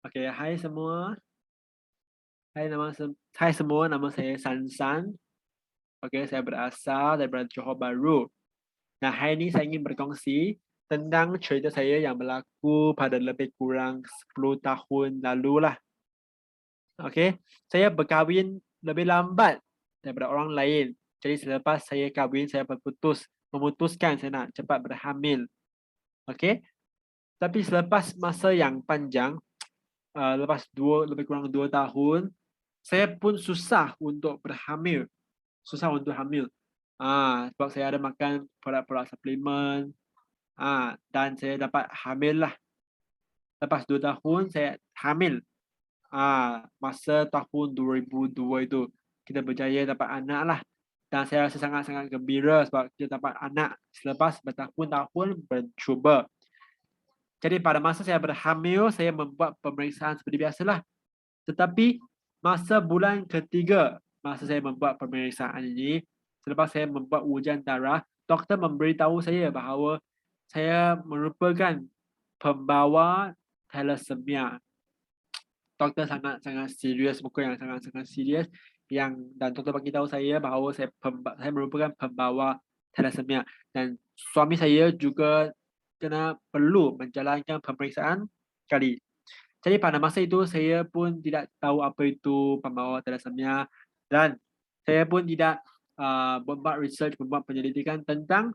Okey, hai semua. Hai semua, nama saya Sansan. Okey, saya berasal daripada Johor Bahru. Nah, hari ini saya ingin berkongsi tentang cerita saya yang berlaku pada lebih kurang 10 tahun lalu lah. Okey, saya berkahwin lebih lambat daripada orang lain. Jadi selepas saya kahwin, saya memutuskan saya nak cepat berhamil. Okey, tapi selepas masa yang panjang, lepas lebih kurang 2 tahun, saya pun susah untuk berhamil, susah untuk hamil. Sebab saya ada makan produk-produk suplemen, dan saya dapat hamil lah. Lepas 2 tahun saya hamil. Masa tahun 2002 itu, kita berjaya dapat anak lah. Dan saya rasa sangat-sangat gembira sebab kita dapat anak selepas bertahun-tahun mencuba. Jadi pada masa saya berhamil, saya membuat pemeriksaan seperti biasalah. Tetapi masa bulan ketiga, masa saya membuat pemeriksaan ini, selepas saya membuat ujian darah, doktor memberitahu saya bahawa saya merupakan pembawa thalassemia. Doktor sangat-sangat serius, muka yang sangat-sangat serius dan doktor beritahu saya bahawa saya merupakan pembawa thalassemia dan suami saya juga perlu menjalankan pemeriksaan sekali. Jadi pada masa itu saya pun tidak tahu apa itu pembawa thalassemia dan saya pun tidak membuat research, membuat penyelidikan tentang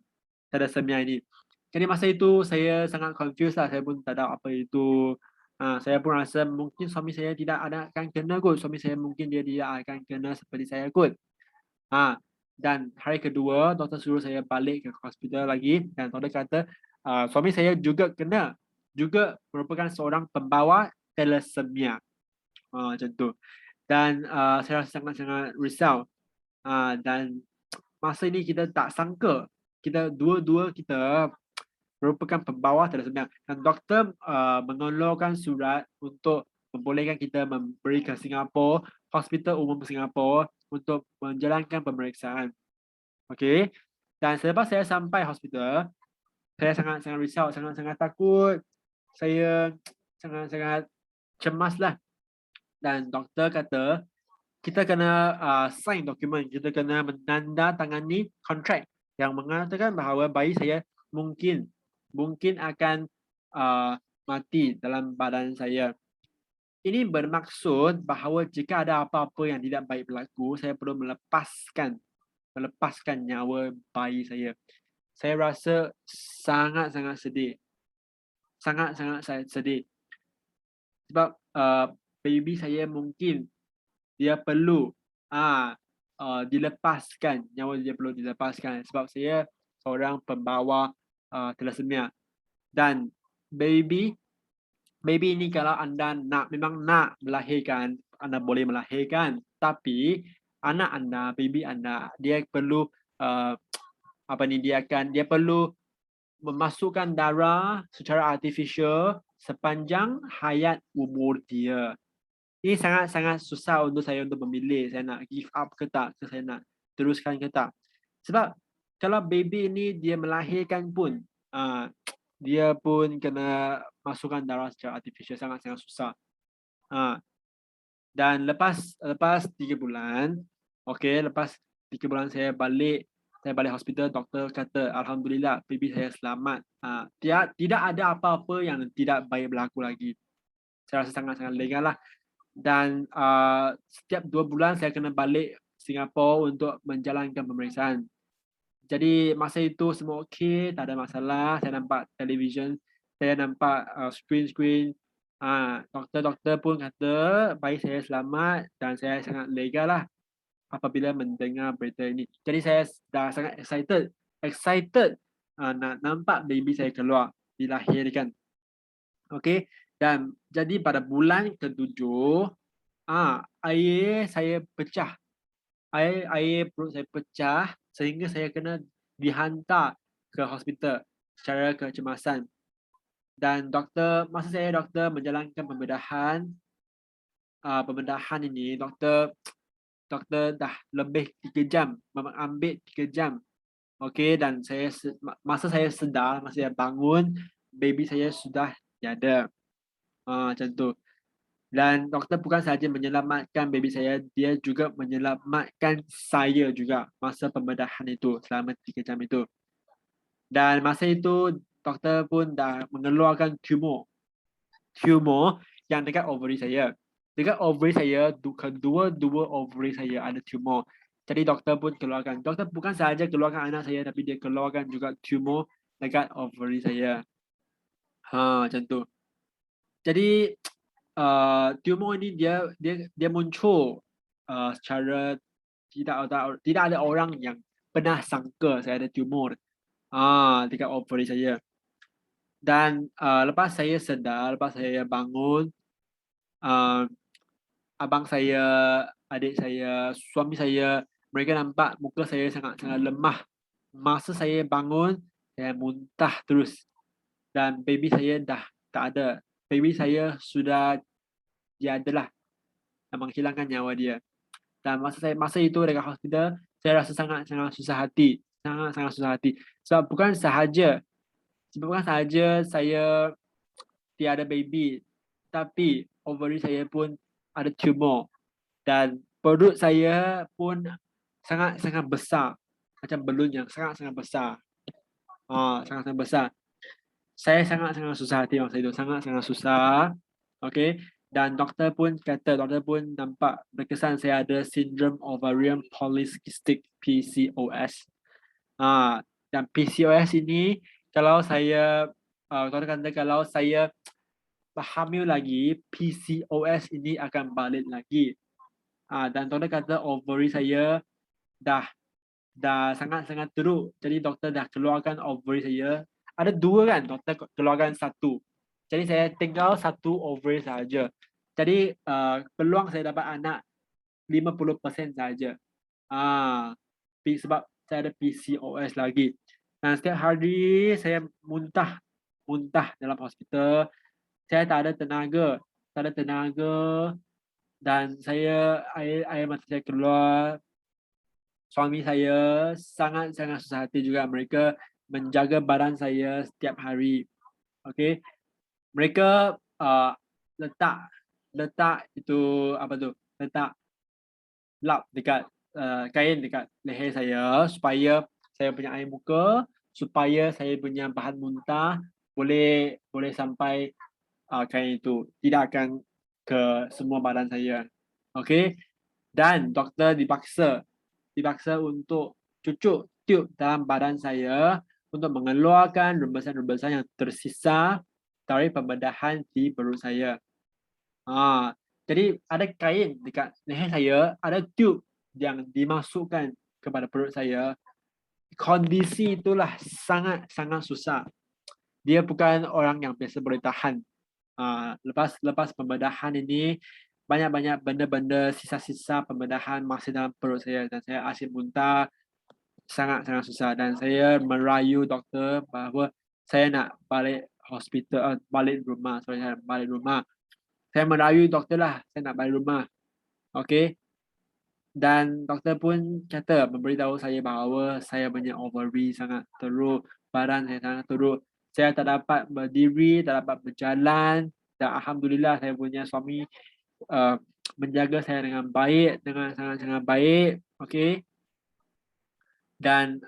thalassemia ini. Jadi masa itu saya sangat confused lah, saya pun tak tahu apa itu. Saya pun rasa mungkin suami saya tidak akan kena kot, suami saya mungkin dia tidak akan kena seperti saya kot. Dan hari kedua doktor suruh saya balik ke hospital lagi dan doktor kata suami saya juga juga merupakan seorang pembawa thalassemia. Macam tu. Dan saya rasa sangat-sangat risau. Dan masa ini kita tak sangka kita dua-dua kita merupakan pembawa thalassemia dan doktor mengeluarkan surat untuk membolehkan kita memberi ke Singapura, Hospital Umum Singapura untuk menjalankan pemeriksaan. Okey. Dan selepas saya sampai hospital, saya sangat-sangat risau, sangat-sangat takut. Saya sangat-sangat cemaslah. Dan doktor kata kita kena sign dokumen, kita kena menandatangani kontrak yang mengatakan bahawa bayi saya mungkin akan mati dalam badan saya. Ini bermaksud bahawa jika ada apa-apa yang tidak baik berlaku, saya perlu melepaskan nyawa bayi saya. Saya rasa sangat-sangat sedih. Sangat-sangat saya sedih. Sebab baby saya mungkin dia perlu dilepaskan, nyawa dia perlu dilepaskan sebab saya seorang pembawa thalassemia. Dan baby ini kalau anda memang nak melahirkan, anda boleh melahirkan. Tapi anak anda, baby anda, dia perlu dia perlu memasukkan darah secara artificial sepanjang hayat umur dia. Ini sangat-sangat susah untuk saya untuk memilih, saya nak give up ke tak, saya nak teruskan ke tak. Sebab kalau baby ini dia melahirkan pun, dia pun kena masukkan darah secara artificial, sangat-sangat susah. Dan lepas 3 bulan, lepas 3 bulan saya balik hospital, doktor kata alhamdulillah baby saya selamat. Tidak ada apa-apa yang tidak baik berlaku lagi. Saya rasa sangat-sangat lega lah. Dan setiap 2 bulan saya kena balik Singapura untuk menjalankan pemeriksaan. Jadi masa itu semua okey, tak ada masalah. Saya nampak television, saya nampak screen. Doktor pun kata bayi saya selamat dan saya sangat lega lah apabila mendengar berita ini. Jadi saya dah sangat excited nak nampak baby saya keluar, dilahirkan. Okey, dan jadi pada bulan ke-7, air saya pecah. Air perut saya pecah sehingga saya kena dihantar ke hospital secara kecemasan. Dan doktor menjalankan pembedahan ini, doktor dah lebih 3 jam, mengambil 3 jam. Okey, dan masa saya sedar, masa saya bangun, baby saya sudah tiada. Macam tu. Dan doktor bukan sahaja menyelamatkan baby saya, dia juga menyelamatkan saya juga masa pembedahan itu selama 3 jam itu. Dan masa itu doktor pun dah mengeluarkan tumor yang dekat ovary saya. Dekat ovary saya, kedua-dua ovary saya ada tumor. Jadi doktor pun keluarkan. Doktor bukan sahaja keluarkan anak saya, tapi dia keluarkan juga tumor dekat ovary saya. Macam tu. Jadi tumor ini dia muncul secara tidak ada orang yang pernah sangka saya ada tumor dekat ovary saya. Dan lepas saya sedar, lepas saya bangun, uh, abang saya, adik saya, suami saya, mereka nampak muka saya sangat-sangat lemah. Masa saya bangun, saya muntah terus. Dan baby saya dah tak ada. Baby saya sudah tiada lah, menghilangkan nyawa dia. Dan masa itu dekat hospital, saya rasa sangat-sangat susah hati. Sangat-sangat susah hati. Sebab bukan sahaja saya tiada baby, tapi ovary saya pun ada tumor. Dan perut saya pun sangat-sangat besar. Macam balon yang sangat-sangat besar. Sangat-sangat besar. Saya sangat-sangat susah hati masa itu. Sangat-sangat susah. Okay. Dan doktor pun nampak berkesan saya ada sindrom ovarian polycystic PCOS. Dan PCOS ini kalau saya doktor kata kalau saya hamil lagi, PCOS ini akan balik lagi. Dan doktor kata ovary saya dah sangat-sangat teruk. Jadi doktor dah keluarkan ovary saya. Ada 2 kan, doktor keluarkan 1. Jadi saya tinggal 1 ovary saja. Jadi peluang saya dapat anak 50% saja. Sebab saya ada PCOS lagi. Dan setiap hari saya muntah dalam hospital. Saya tak ada tenaga. Dan air mata saya keluar. Suami saya sangat-sangat susah hati juga. Mereka menjaga badan saya setiap hari. Okay. Mereka letak itu apa tu? Letak lap dekat kain dekat leher saya supaya saya punya air muka, supaya saya punya bahan muntah boleh sampai kain itu, tidak akan ke semua badan saya. Okay. Dan doktor dipaksa untuk cucuk tube dalam badan saya untuk mengeluarkan rembesan-rembesan yang tersisa dari pembedahan di perut saya. Jadi ada kain dekat leher saya, ada tube yang dimasukkan kepada perut saya. Kondisi itulah sangat-sangat susah. Dia bukan orang yang biasa boleh tahan. Lepas pembedahan ini, banyak-banyak benda-benda sisa-sisa pembedahan masih dalam perut saya dan saya asyik muntah, sangat-sangat susah. Dan saya merayu doktor bahawa saya nak balik hospital, balik rumah. Saya merayu doktor lah, saya nak balik rumah. Okay. Dan doktor pun memberitahu saya bahawa saya punya ovary sangat teruk, badan saya sangat teruk. Saya tak dapat berdiri, tak dapat berjalan. Dan alhamdulillah saya punya suami menjaga saya dengan baik, dengan sangat-sangat baik. Okay. Dan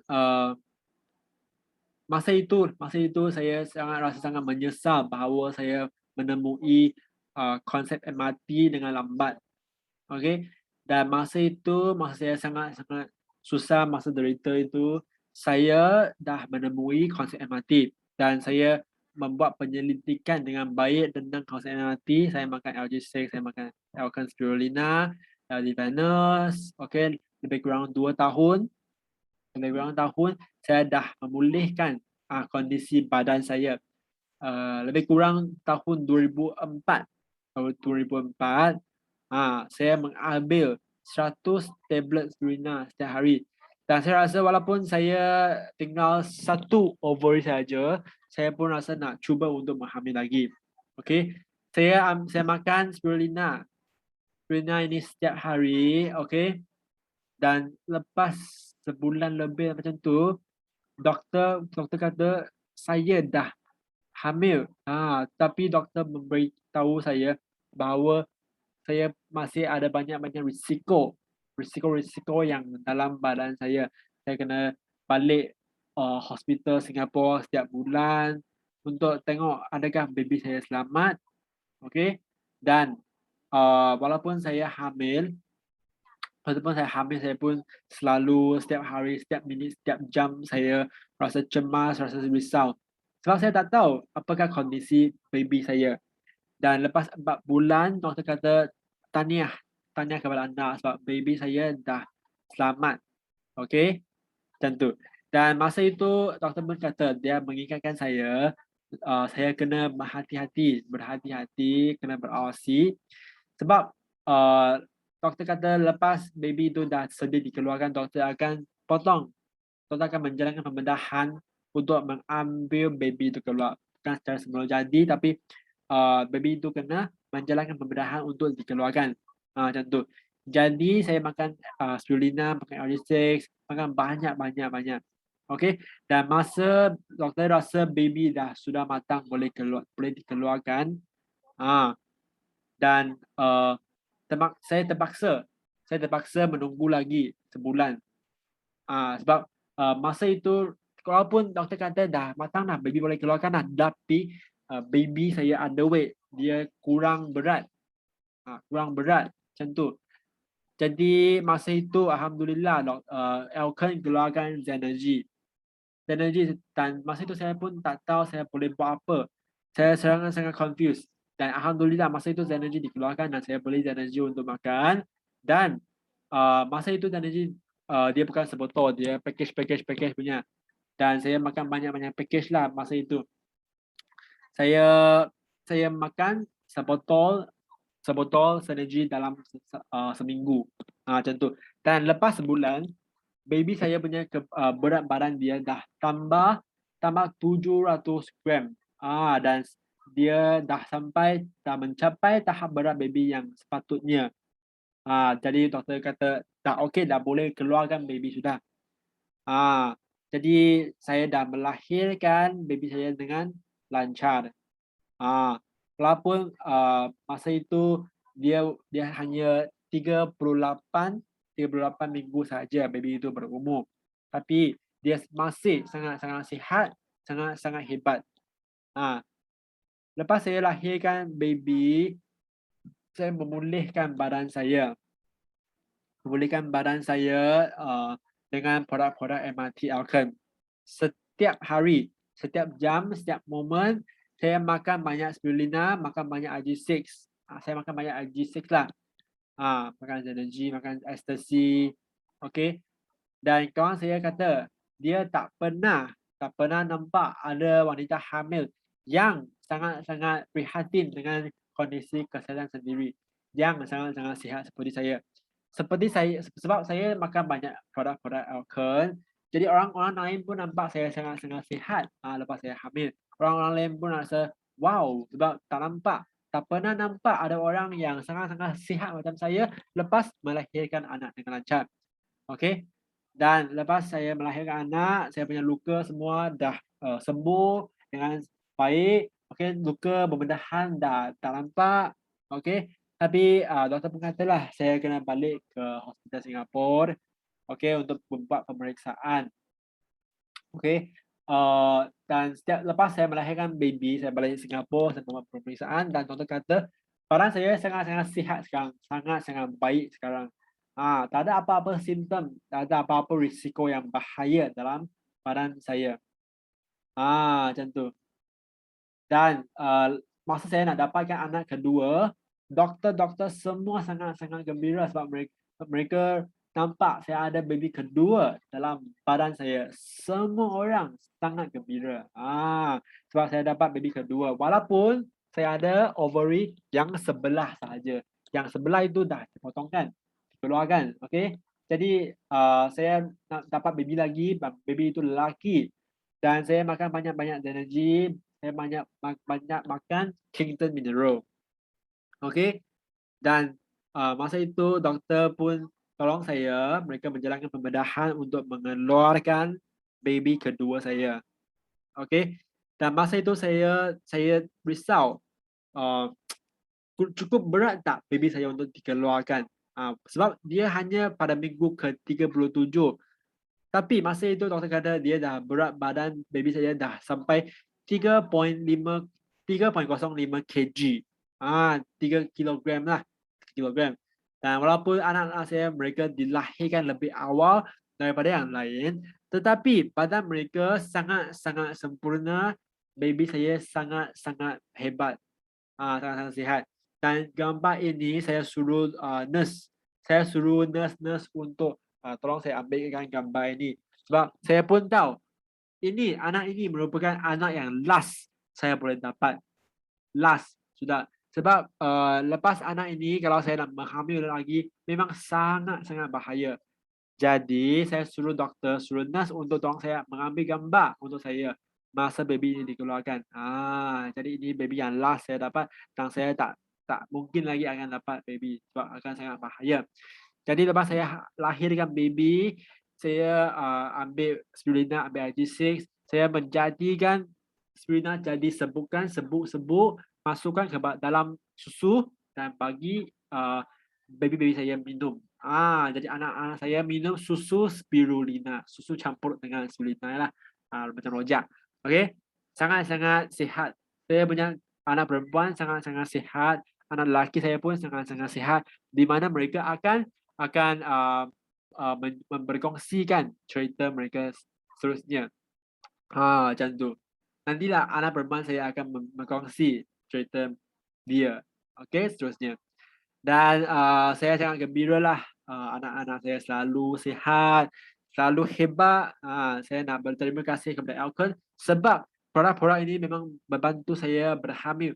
masa itu saya rasa sangat menyesal bahawa saya menemui konsep MRT dengan lambat. Okay. Dan masa saya sangat-sangat susah, masa derita itu, saya dah menemui konsep MRT dan saya membuat penyelidikan dengan baik tentang konsep MRT. Saya makan LG6, saya makan Alkan Spirulina, Venus, okay, lebih kurang 2 tahun. Saya dah memulihkan kondisi badan saya. Lebih kurang tahun 2004. Saya mengambil 100 tablet spirulina setiap hari. Dan saya rasa walaupun saya tinggal 1 ovary saja, saya pun rasa nak cuba untuk menghamil lagi. Okay. Saya makan spirulina. Spirulina ini setiap hari. Okay. Dan lepas sebulan lebih macam tu, doktor kata saya dah hamil. Tapi doktor memberitahu saya bahawa saya masih ada banyak-banyak risiko yang dalam badan saya. Saya kena balik hospital Singapura setiap bulan untuk tengok adakah baby saya selamat. Okey. Dan walaupun saya hamil, saya pun selalu setiap hari, setiap minit, setiap jam saya rasa cemas, rasa risau. Sebab saya tak tahu apakah kondisi baby saya. Dan lepas 4 bulan, doktor kata, tahniah, tahniah kepada anda sebab baby saya dah selamat. Okey, macam tu. Dan masa itu doktor pun kata dia mengingatkan saya kena berhati-hati, kena berawasi sebab doktor kata lepas baby itu dah sedia dikeluarkan, doktor akan menjalankan pembedahan untuk mengambil baby itu keluar. Bukan secara semula jadi, tapi baby itu kena menjalankan pembedahan untuk dikeluarkan. Macam tu. Jadi saya makan spirulina, makan RD6, makan banyak. Okey. Dan masa doktor rasa baby sudah matang boleh dikeluarkan. Dan saya terpaksa menunggu lagi sebulan. Sebab masa itu walaupun doktor kata dah matang dah, baby boleh keluarkan dah, tapi baby saya underweight, dia kurang berat. Macam tu. Jadi masa itu alhamdulillah Elkon keluarkan Zenergy. Dan masa itu saya pun tak tahu saya boleh buat apa. Saya sangat confused. Dan alhamdulillah masa itu Zenergy dikeluarkan dan saya beli Zenergy untuk makan. Dan masa itu Zenergy dia bukan sebotol, dia package punya. Dan saya makan banyak package lah masa itu. Saya makan sebotol Zenergy dalam seminggu. Macam tu. Dan lepas sebulan, baby saya punya berat badan dia dah tambah 700 gram. Dan dia dah mencapai tahap berat baby yang sepatutnya. Jadi doktor kata dah okey, dah boleh keluarkan baby sudah. Jadi saya dah melahirkan baby saya dengan lancar. Walaupun masa itu dia hanya 38 minggu saja baby itu berumur. Tapi dia masih sangat-sangat sihat, sangat-sangat hebat. Lepas saya lahirkan baby, saya memulihkan badan saya. Dengan produk-produk MRT Alkan. Setiap hari, setiap jam, setiap momen, saya makan banyak spirulina, makan banyak IG6. Saya makan banyak IG6 lah. Makan Zenergy, makan ecstasy. Okey. Dan kawan saya kata, dia tak pernah nampak ada wanita hamil yang sangat-sangat prihatin dengan kondisi kesihatan sendiri. Yang sangat-sangat sihat seperti saya. Sebab saya makan banyak produk-produk Alkan. Jadi orang-orang lain pun nampak saya sangat-sangat sihat lepas saya hamil. Orang-orang lain pun rasa wow, sebab tak pernah nampak ada orang yang sangat-sangat sihat macam saya lepas melahirkan anak dengan lancar. Okey. Dan lepas saya melahirkan anak, saya punya luka semua dah sembuh dengan baik. Okey, luka pembedahan dah tak nampak. Okey. Tapi doktor pun katalah saya kena balik ke hospital Singapura, okey, untuk membuat pemeriksaan. Okey. Dan lepas saya melahirkan baby, saya balik Singapura, saya buat pemeriksaan dan doktor kata badan saya sangat-sangat sihat sekarang, sangat-sangat baik sekarang. Tak ada apa-apa simptom, tak ada apa-apa risiko yang bahaya dalam badan saya. Macam tu. Dan masa saya nak dapatkan anak kedua, doktor semua sangat-sangat gembira sebab mereka nampak saya ada baby kedua dalam badan saya. Semua orang sangat gembira. Sebab saya dapat baby kedua. Walaupun saya ada ovary yang sebelah sahaja. Yang sebelah itu dah dipotongkan, dikeluarkan. Okey. Jadi saya nak dapat baby lagi, baby itu lelaki. Dan saya makan banyak-banyak energi, saya banyak makan Kington Mineral. Okey. Dan masa itu doktor pun tolong saya, mereka menjalankan pembedahan untuk mengeluarkan baby kedua saya. Okey. Dan masa itu saya risau. cukup berat tak baby saya untuk dikeluarkan? Sebab dia hanya pada minggu ke-37. Tapi masa itu doktor kata dia dah berat badan baby saya dah sampai 3.05 kg. 3 kilogram lah. Kilogram. Dan walaupun anak-anak saya mereka dilahirkan lebih awal daripada yang lain, tetapi badan mereka sangat-sangat sempurna. Baby saya sangat-sangat hebat. Sangat-sangat sihat. Dan gambar ini saya suruh nurse. Saya suruh nurse untuk tolong saya ambilkan gambar ini. Sebab saya pun tahu anak ini merupakan anak yang last saya boleh dapat. Last sudah. Sebab lepas anak ini kalau saya nak menghamil lagi memang sangat-sangat bahaya. Jadi saya suruh doktor, suruh nurse untuk tolong saya mengambil gambar untuk saya masa baby ini dikeluarkan. Jadi ini baby yang last saya dapat dan saya tak mungkin lagi akan dapat baby sebab akan sangat bahaya. Jadi lepas saya lahirkan baby, saya ambil spirulina, ambil IG6, saya menjadikan spirulina jadi sebuk-sebuk, masukkan ke dalam susu dan bagi baby-baby saya minum. Jadi anak-anak saya minum susu spirulina, susu campur dengan spirulina lah, macam rojak. Okey, sangat-sangat sihat. Saya punya anak perempuan sangat-sangat sihat, anak lelaki saya pun sangat-sangat sihat, di mana mereka akan berkongsikan cerita mereka seterusnya. Macam tu. Nantilah anak perempuan saya akan berkongsi cerita dia. Okey, seterusnya. Dan saya sangat gembira lah anak-anak saya selalu sihat, selalu hebat. Saya nak berterima kasih kepada Alcon sebab produk-produk ini memang membantu saya berhamil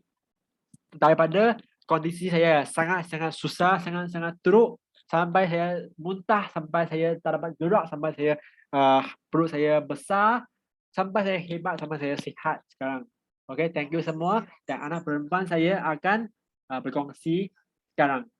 daripada kondisi saya sangat-sangat susah, sangat-sangat teruk, sampai saya muntah, sampai saya tak dapat gerak, sampai saya perut saya besar, sampai saya hebat, sampai saya sihat sekarang. Okay, thank you semua. Dan anak perempuan saya akan berkongsi sekarang.